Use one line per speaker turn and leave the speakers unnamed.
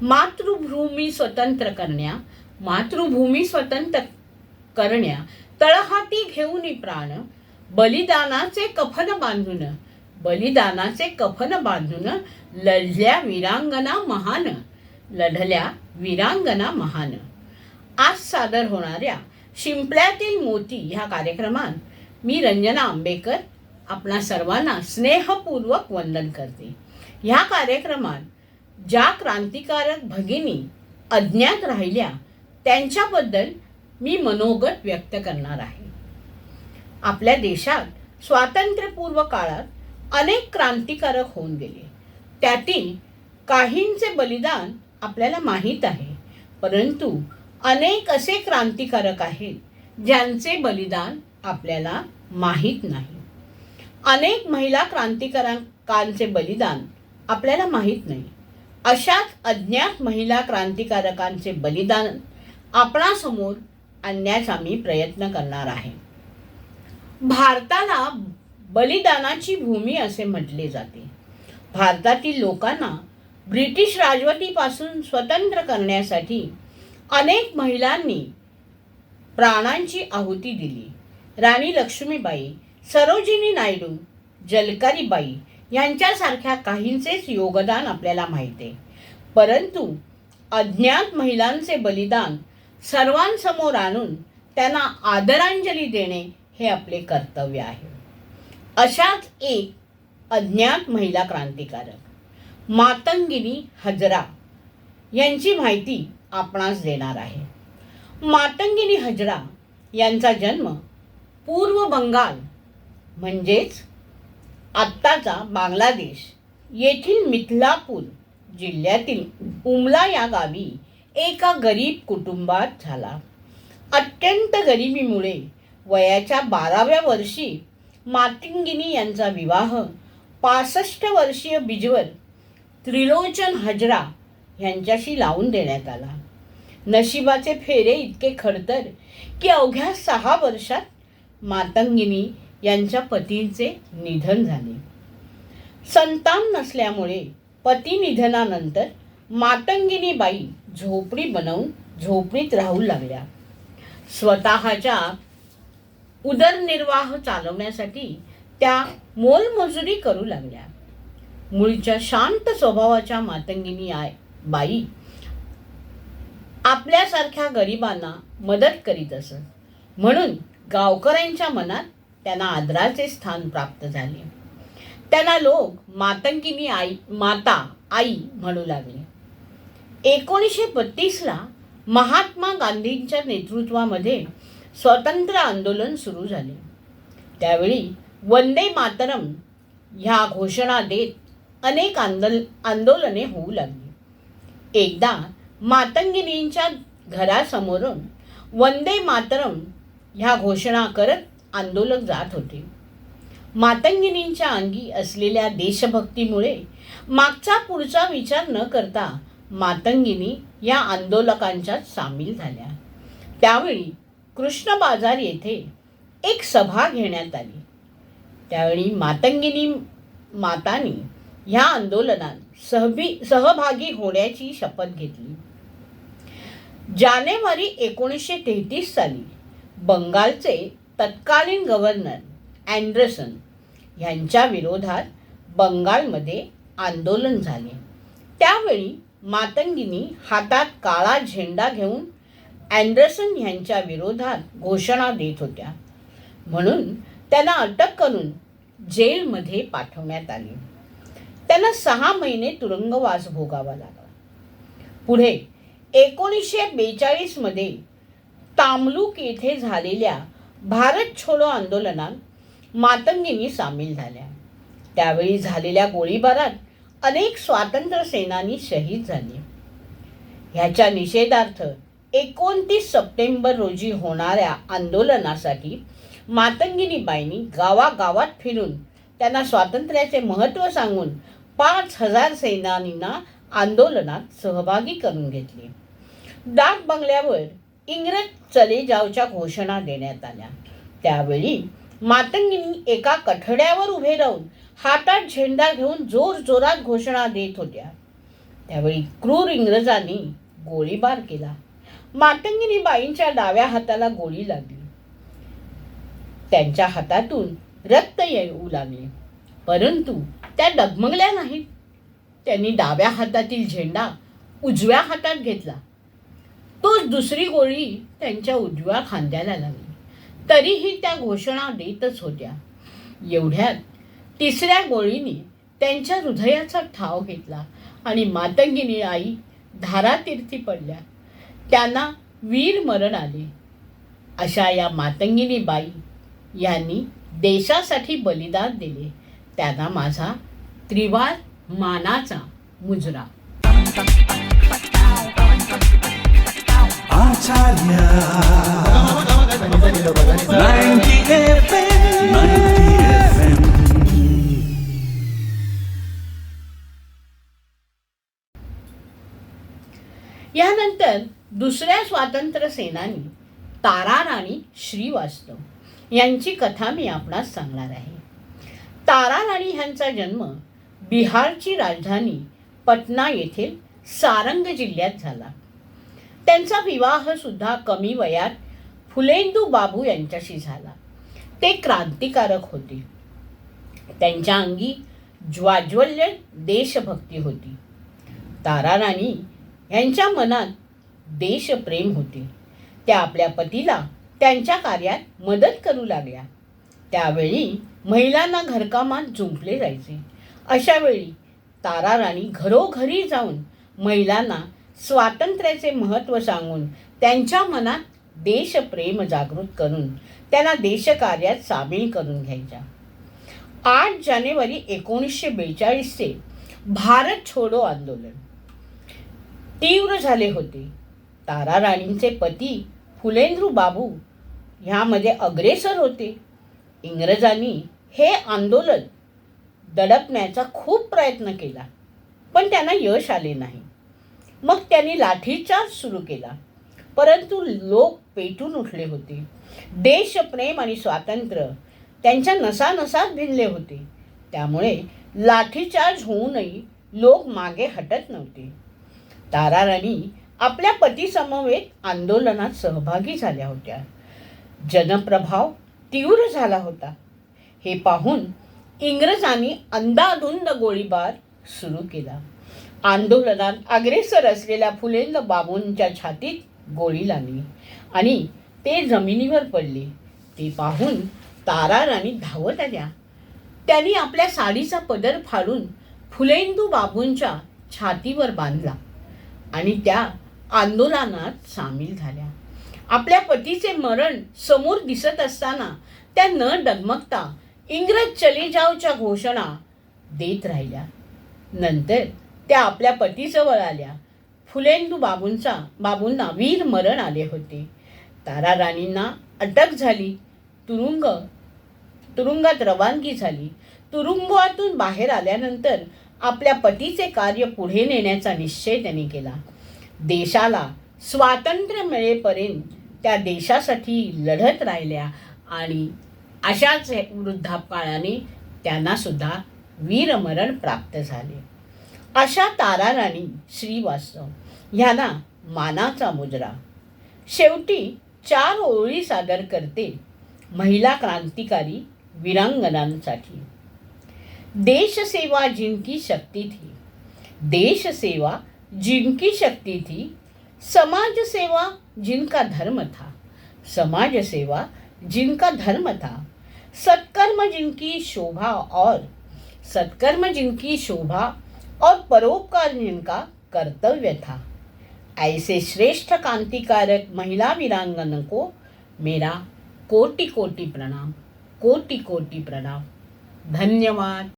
मातृभूमी स्वतंत्र करण्या, मातृभूमी स्वतंत्र करण्या, तळहाती घेऊन प्राण, बलिदानाचे कफन बांधून, बलिदानाचे कफन बांधून, लढल्या वीरांगना महान, लढल्या वीरांगना महान. आज सादर होणाऱ्या शिंपल्यातील मोती ह्या कार्यक्रमात मी रंजना आंबेकर आपणा सर्वांना स्नेहपूर्वक वंदन करते. ह्या कार्यक्रमात ज्या क्रांतिकारक भगिनी अज्ञात राहिल्या त्यांच्याबद्दल मी मनोगत व्यक्त करणार आहे. आपल्या देशात स्वातंत्र्यपूर्व काळात अनेक क्रांतिकारक होऊन गेले. त्यातील काहींचे बलिदान आपल्याला माहीत आहे, परंतु अनेक असे क्रांतिकारक आहेत ज्यांचे बलिदान आपल्याला माहीत नाही. अनेक महिला क्रांतिकारकांचे बलिदान आपल्याला माहीत नाही. अशाच अज्ञात महिला क्रांतिकारकांचे बलिदान आपणासमोर आणण्याचा मी प्रयत्न करणार आहे. भारताला बलिदानाची भूमी असे म्हटले जाते. भारतातील लोकांना ब्रिटिश राजवटीपासून स्वतंत्र करण्यासाठी अनेक महिलांनी प्राणांची आहुती दिली. राणी लक्ष्मीबाई, सरोजिनी नायडू, झलकारीबाई यांच्यासारख्या काहींचेच योगदान आपल्याला माहिती आहे. परंतु अज्ञात महिलांचे बलिदान सर्वांसमोर आणून त्यांना आदरांजली देणे हे आपले कर्तव्य आहे. अशाच एक अज्ञात महिला क्रांतिकारक मातंगिनी हजरा यांची माहिती आपणास देणार आहे. मातंगिनी हजरा यांचा जन्म पूर्व बंगाल म्हणजेच आत्ताचा बांगलादेश येथील मिथिलापूर जिल्ह्यातील उमला या गावी एका गरीब कुटुंबात झाला. अत्यंत गरिबीमुळे वयाच्या 12व्या वर्षी मातंगिनी यांचा विवाह 65 वर्षीय बिजवर त्रिलोचन हजरा यांच्याशी लावून देण्यात आला. नशिबाचे फेरे इतके खडतर की अवघ्या 6 वर्षात मातंगिनी यांच्या पतींचे निधन झाले. संतान नसल्यामुळे पती निधनानंतर मातंगिनी बाई झोपडी बनवून झोपडीत राहू लागल्या. स्वतःच्या उदरनिर्वाह चालवण्यासाठी त्या मोलमजुरी करू लागल्या. मूळच्या शांत स्वभावाच्या मातंगिनी बाई आपल्यासारख्या गरिबांना मदत करीत असत, म्हणून गावकऱ्यांच्या मनात त्यांना आदराचे स्थान प्राप्त झाले. त्यांना लोक मातंगिनी आई म्हणू लागले. 1932ला महात्मा गांधींच्या नेतृत्वामध्ये स्वातंत्र्य आंदोलन सुरू झाले. त्यावेळी वंदे मातरम ह्या घोषणा देत अनेक आंदोलने होऊ लागली. एकदा मातंगिनींच्या घरासमोरून वंदे मातरम ह्या घोषणा करत आंदोलक जात होते. मातंगिनींच्या अंगी असलेल्या देशभक्तीमुळे मागचा पुढचा विचार न करता मातंगिनी या आंदोलकांच्यात सामील झाल्या. त्यावेळी कृष्ण बाजार येथे एक सभा घेण्यात आली. त्यावेळी मातंगिनी मातांनी ह्या आंदोलनात सहभागी होण्याची शपथ घेतली. जानेवारी 1933 साली बंगालचे तत्कालीन गव्हर्नर अँडरसन यांच्या विरोधात बंगालमध्ये आंदोलन झाले. त्यावेळी मातंगिनी हातात काळा झेंडा घेऊन अँडरसन यांच्या विरोधात घोषणा देत होत्या, म्हणून त्यांना अटक करून जेलमध्ये पाठवण्यात आले. त्यांना 6 महिने तुरुंगवास भोगावा लागला. पुढे 1942 मध्ये तामलुक येथे झालेल्या भारत छोडो आंदोलनात मातंगिनी सामील झाल्या. त्यावेळी झालेल्या गोळीबारात अनेक स्वातंत्र्य सेनानी शहीद झाले. ह्याच्या निषेधार्थ 29 सप्टेंबर रोजी होणाऱ्या आंदोलनासाठी मातंगिनीबाईंनी गावागावात फिरून त्यांना स्वातंत्र्याचे महत्त्व सांगून 5000 सेनानींना आंदोलनात सहभागी करून घेतले. डाक बंगल्यावर इंग्रज चले जावच्या घोषणा देण्यात आल्या. त्यावेळी मातंगिनी एका कठड्यावर उभे राहून हातात झेंडा घेऊन जोरजोरात घोषणा देत होत्या. त्यावेळी क्रूर इंग्रजांनी गोळीबार केला. मातंगिनी बाईंच्या डाव्या हाताला गोळी लागली. त्यांच्या हातातून रक्त येऊ लागले, परंतु त्या डगमगल्या नाहीत. त्यांनी डाव्या हातातील झेंडा उजव्या हातात घेतला. तोच दुसरी गोळी त्यांच्या उजव्या खांद्याला लागली. तरीही त्या घोषणा देतच होत्या. एवढ्यात तिसऱ्या गोळीने त्यांच्या हृदयाचा ठाव घेतला आणि मातंगिनी आई धारातीर्थी पडल्या. त्यांना वीर मरण आले. अशा या मातंगिनी बाई यांनी देशासाठी बलिदान दिले. त्यांना माझा त्रिवार मानाचा मुजरा. आचार्य 90 FM. यानंतर दुसऱ्या स्वातंत्र्य सेनानी ताराराणी श्रीवास्तव यांची कथा मी आपणास सांगणार आहे. ताराराणी यांचा जन्म बिहारची राजधानी पटना येथील सारंग जिल्ह्यात झाला. त्यांचा विवाह सुद्धा कमी वयात फुलेंदू बाबू यांच्याशी झाला. ते क्रांतिकारक होते. त्यांच्या अंगी ज्वाज्वल्य देशभक्ती होती. ताराराणी यांच्या मनात देशप्रेम होते. त्या आपल्या पतीला त्यांच्या कार्यात मदत करू लागल्या. त्यावेळी महिलांना घरकामात जुंपले जायचे. अशा वेळी ताराराणी घरोघरी जाऊन महिलांना स्वातंत्र्याचे महत्त्व सांगून त्यांच्या मनात देशप्रेम जागृत करून त्यांना देशकार्यात सामील करून घ्यायच्या. 8 जानेवारी 1942चे भारत छोडो आंदोलन तीव्र झाले होते. ताराराणींचे पती फुलेंद्रू बाबू ह्यामध्ये अग्रेसर होते. इंग्रजांनी हे आंदोलन दडपण्याचा खूप प्रयत्न केला, पण त्यांना यश आले नाही. मग त्यांनी लाठीचार्ज सुरू केला, परंतु लोक पेटून उठले होते. देशप्रेम आणि स्वातंत्र्य त्यांच्या नसानसात भिनले होते. त्यामुळे लाठीचार्ज होऊनही लोक मागे हटत नव्हते. ताराराणी आपल्या पतीसमवेत आंदोलनात सहभागी झाल्या होत्या. जनप्रभाव तीव्र झाला होता. हे पाहून इंग्रजांनी अंधाधुंद गोळीबार सुरू केला. आंदोलनात अग्रेसर असलेल्या फुलेंद्र बाबूंच्या छातीत गोळी लागली आणि ते जमिनीवर पडले. ते पाहून ताराराणी धावत आल्या. त्यांनी आपल्या साडीचा पदर फाडून फुलेंदू बाबूंच्या छातीवर बांधला आणि त्या आंदोलनात सामील झाल्या. आपल्या पतीचे मरण समोर दिसत असताना त्या न डगमगता इंग्रज चले जाओच्या घोषणा देत राहिल्या. नंतर त्या आपल्या पतीजवळ आल्या. फुलेंदू बाबूंना वीर मरण आले होते. ताराराणींना अटक झाली. तुरुंगात रवानगी झाली. तुरुंगातून बाहेर आल्यानंतर आपल्या पतीचे कार्य पुढे नेण्याचा निश्चय त्यांनी केला. देशाला स्वातंत्र्य मिळेपर्यंत त्या देशासाठी लढत राहिल्या आणि अशाच वृद्धापकाळाने त्यांना सुद्धा वीरमरण प्राप्त झाले. अशा ताराराणी श्रीवास्तव ह्यांना मानाचा मुजरा. शेवटी 4 ओळी सादर करते महिला क्रांतिकारी वीरांगनांसाठी. देशसेवा जिनकी शक्ति थी, देशसेवा जिनकी शक्ति थी, समाज सेवा जिनका धर्म था, समाज सेवा जिनका धर्म था, सत्कर्म जिनकी शोभा और परोपकार जिनका कर्तव्य था. ऐसे श्रेष्ठ क्रांतिकारक महिला वीरांगना को मेरा कोटि कोटि प्रणाम, कोटि कोटि प्रणाम. धन्यवाद.